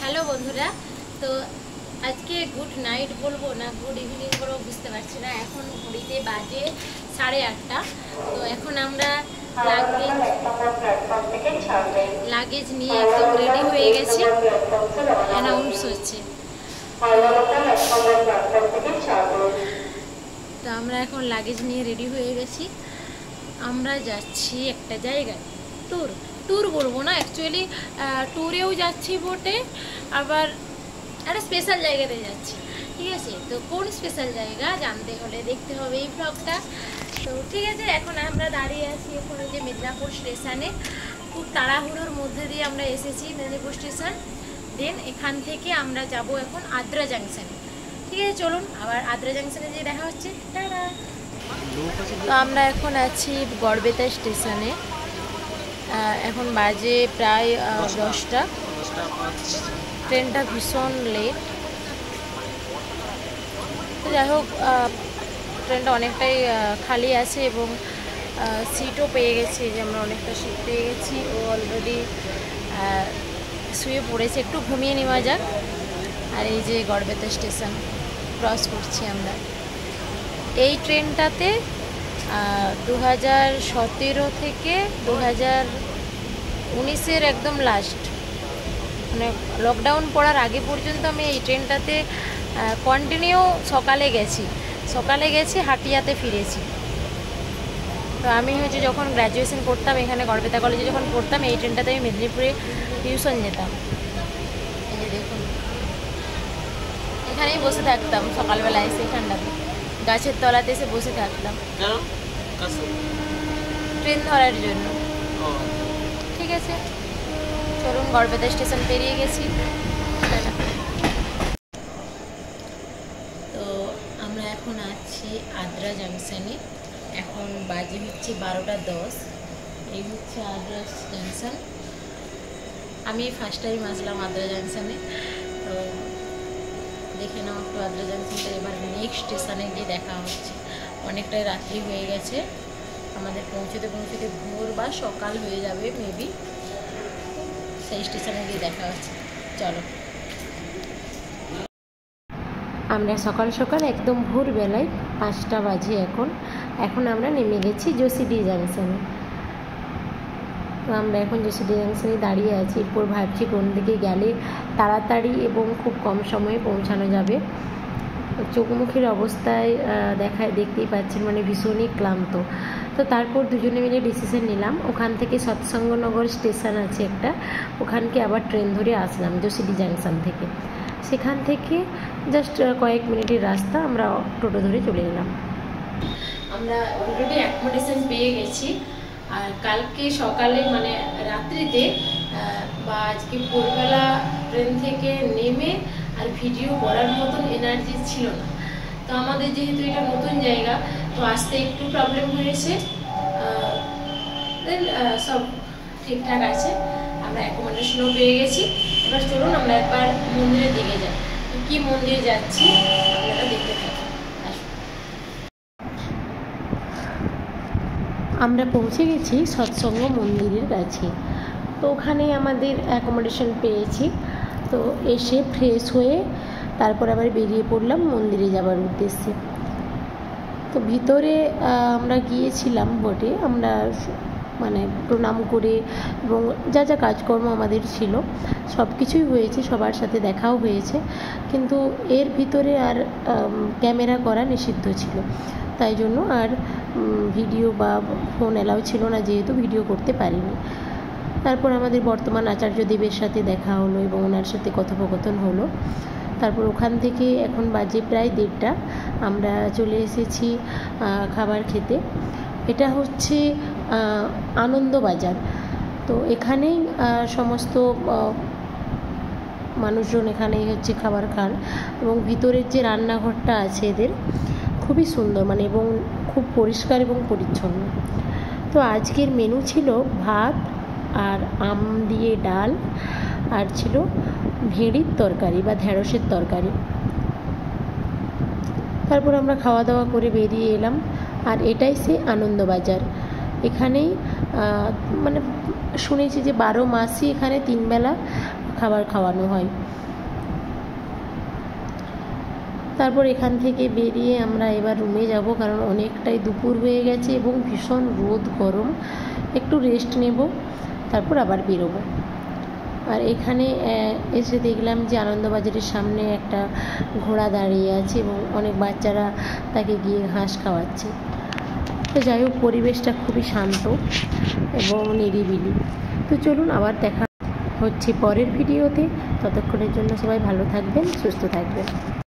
Hello বন্ধুরা, তো আজকে গুড নাইট বলবো না গুড ইভিনিং বলবো বুঝতে পারছি না। এখন ঘড়িতে বাজে 8:30। তো এখন আমরা লাগেজ নিয়ে একদম রেডি হয়ে গেছি, অ্যানাউন্স হচ্ছে। তো আমরা এখন লাগেজ নিয়ে রেডি হয়ে গেছি। আমরা যাচ্ছি একটা জায়গায়, ট্যুর বলবো না, অ্যাকচুয়ালি ট্যুরেও যাচ্ছি বটে, আবার একটা স্পেশাল জায়গাতে যাচ্ছি। ঠিক আছে, তো কোন স্পেশাল জায়গা জানতে হলে দেখতে হবে এই ব্লগটা। তো ঠিক আছে, এখন আমরা দাঁড়িয়ে আছি এখন ওই যে মেদিনীপুর স্টেশনে। খুব তাড়াহুড়োর মধ্যে দিয়ে আমরা এসেছি মেদিনীপুর স্টেশন। দেন এখান থেকে আমরা যাব এখন আদ্রা জাংশনে। ঠিক আছে, চলুন আবার আদ্রা জাংশনে যে দেখা হচ্ছে। টাটা। তো আমরা এখন আছি গড়বেতা স্টেশনে। এখন বাজে প্রায় 10টা। ট্রেনটা ভীষণ লেট। তো যাই হোক, ট্রেনটা অনেকটাই খালি আছে এবং সিটও পেয়ে গেছি, যে আমরা অনেকটা সিট পেয়ে গেছি। ও অলরেডি শুয়ে পড়েছে, একটু ঘুমিয়ে নেওয়া যাক। আর এই যে গড়বেতা স্টেশন ক্রস করছি আমরা। এই ট্রেনটাতে 2017 থেকে 2019-এর একদম লাস্ট, মানে লকডাউন পড়ার আগে পর্যন্ত আমি এই ট্রেনটাতে কন্টিনিউ সকালে গেছি, হাটিয়াতে ফিরেছি। তো আমি হচ্ছে যখন গ্র্যাজুয়েশন করতাম এখানে গড়বেতা কলেজে যখন পড়তাম, এই ট্রেনটাতে আমি মেদিনীপুরে টিউশন যেতাম। এই যে দেখুন, এখানেই বসে থাকতাম সকালবেলা এসে, ঠান্ডাতে গাছের তলাতে এসে বসে থাকতাম ট্রেন ধরার জন্য। ঠিক আছে, চলুন, গড়বেতা স্টেশন পেরিয়ে গেছি। তো আমরা এখন আছি আদ্রা জাংশনে। এখন বাজে হচ্ছে 12:10। এই হচ্ছে আদ্রা জাংশন। আমি ফার্স্ট টাইম আসলাম আদ্রা জাংশনে। তো দেখে নাও একটু আদ্রা জাংশনটা। এবার নেক্সট স্টেশনে গিয়ে দেখা হচ্ছে। অনেকটাই রাত্রি হয়ে গেছে, আমাদের পৌঁছতে ভোর বা সকাল হয়ে যাবে মেবি। সেই স্টেশনে গিয়ে দেখা হচ্ছে, চলো। আমরা সকাল সকাল একদম ভোরবেলায় 5টা বাজে এখন আমরা নেমে গেছি জসিডি জাংশনে। তো আমরা এখন জসিডি জাংশনে দাঁড়িয়ে আছি। এরপর ভাবছি কোন দিকে গেলে তাড়াতাড়ি এবং খুব কম সময়ে পৌঁছানো যাবে। চোখমুখের অবস্থায় দেখতেই পাচ্ছেন, মানে ভীষণই ক্লান্ত। তো তারপর দুজনে মিলে ডিসিশন নিলাম, ওখান থেকে সৎসঙ্গনগর স্টেশন আছে একটা, ওখানকে আবার ট্রেন ধরে আসলাম জসিডি জাংশন থেকে। সেখান থেকে জাস্ট কয়েক মিনিটের রাস্তা, আমরা টোটো ধরে চলে এলাম। আমরা অলরেডি অ্যাকোমোডেশন পেয়ে গেছি। আর কালকে সকালে মানে রাত্রিতে বা আজকে ভোরবেলা ট্রেন থেকে নেমে আর ভিডিও করার মতন এনার্জি ছিল না। তো আমাদের যেহেতু এটা নতুন জায়গা, তো আসতে একটু প্রবলেম হয়েছে। দেন সব ঠিকঠাক আছে, আমরা অ্যাকোমোডেশনও পেয়ে গেছি। এবার চলুন আমরা একবার মন্দিরের দিকে যাই। কি মন্দিরে যাচ্ছি আপনারা দেখতে থাকুন। আমরা পৌঁছে গেছি সৎসঙ্গ মন্দিরের কাছে। তো ওখানে আমাদের অ্যাকোমোডেশন পেয়েছি। তো এসে ফ্রেশ হয়ে তারপর আবার বেরিয়ে পড়লাম মন্দিরে যাবার উদ্দেশ্যে। তো ভিতরে আমরা গিয়েছিলাম বটে, আমরা মানে প্রণাম করে এবং যা যা কাজকর্ম আমাদের ছিল সব কিছুই হয়েছে, সবার সাথে দেখাও হয়েছে। কিন্তু এর ভিতরে আর ক্যামেরা করা নিষিদ্ধ ছিল, তাই জন্য আর ভিডিও বা ফোন অ্যালাউ ছিল না, যেহেতু ভিডিও করতে পারিনি। তারপর আমাদের বর্তমান আচার্যদেবের সাথে দেখা হলো এবং ওনার সাথে কথোপকথন হলো। তারপর ওখান থেকে এখন বাজে প্রায় 1:30, আমরা চলে এসেছি খাবার খেতে। এটা হচ্ছে আনন্দবাজার। তো এখানেই সমস্ত মানুষজন এখানেই হচ্ছে খাবার খান, এবং ভিতরের যে রান্নাঘরটা আছে এদের খুবই সুন্দর, মানে এবং খুব পরিষ্কার এবং পরিচ্ছন্ন। তো আজকের মেনু ছিল ভাত আর আম দিয়ে ডাল, আর ছিল ভেড়ির তরকারি বা ঢেঁড়সের তরকারি। তারপর আমরা খাওয়া দাওয়া করে বেরিয়ে এলাম। আর এটাই সে আনন্দবাজার। এখানেই মানে শুনেছি যে 12 মাসই এখানে 3 বেলা খাবার খাওয়ানো হয়। তারপর এখান থেকে বেরিয়ে আমরা এবার রুমে যাব, কারণ অনেকটাই দুপুর হয়ে গেছে এবং ভীষণ রোদ গরম। একটু রেস্ট নেব, তারপর আবার বেরোবো। আর এখানে এসে দেখলাম যে আনন্দবাজারের সামনে একটা ঘোড়া দাঁড়িয়ে আছে এবং অনেক বাচ্চারা তাকে গিয়ে ঘাস খাওয়াচ্ছে। তো যাই হোক, পরিবেশটা খুবই শান্ত এবং নিরিবিলি। তো চলুন আবার দেখা হচ্ছে পরের ভিডিওতে। ততক্ষণের জন্য সবাই ভালো থাকবেন, সুস্থ থাকবেন।